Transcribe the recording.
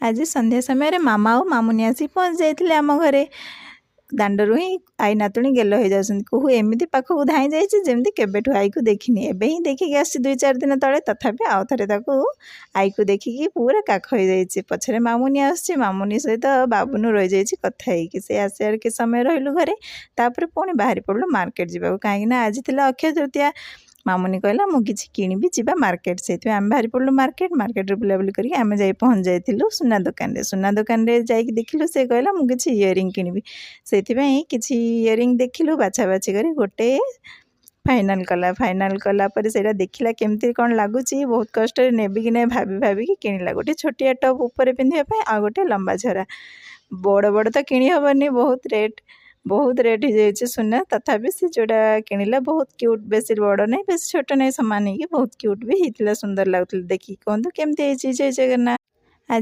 आज संध्या समय मामा और मामुनी आसी पहुँच जाते आम घरे। दांडरू ही आई नातुणी गेल हो जाती कहू एमती पाखक धाई जामी केवेठू आई को देखनी एवं ही देखिकी आसी 2-4 दिन तले तथापि आउ थे आई को देखिकी पूरा काख हो जाइए। पछरे मामुनी आसुची मामुनी सहित बाबुनु रही जाइए कथा ही से आसार के समय रही घरे। तापर पुणी बाहरी पड़लु मार्केट जावाक कहीं आज थी अक्षय तृतीया। मामुनी कहला मु किछि किनिबी जिबा मार्केट से आम बाहरी पड़लु मार्केट रे बुलाबुली करके आम जाई पहुँच जाइलु सुना दुकान रे जाइक देखिलु से कहला मु किछि इयरिंग किनिबी से किछि इयरिंग देखिलु बाछा बाछी करी गोटे फाइनाल कला पर से देखला केमती कौन लगुच बहुत कष्ट नेबी कि नहीं भाविकी किणला गोटे छोटिया टप ऊपर पिंधापी आ गोटे लंबा झरा बड़ बड़ तो किणी हेनी बहुत रेट हो जाए सुना तथापि से जोड़ा किणला बहुत क्यूट बेसी बड़ नहीं बेसी छोट नहीं सामान ही बहुत क्यूट भी होता सुंदर लगुला देखिए कहतु केमती जय जगन्नाथ।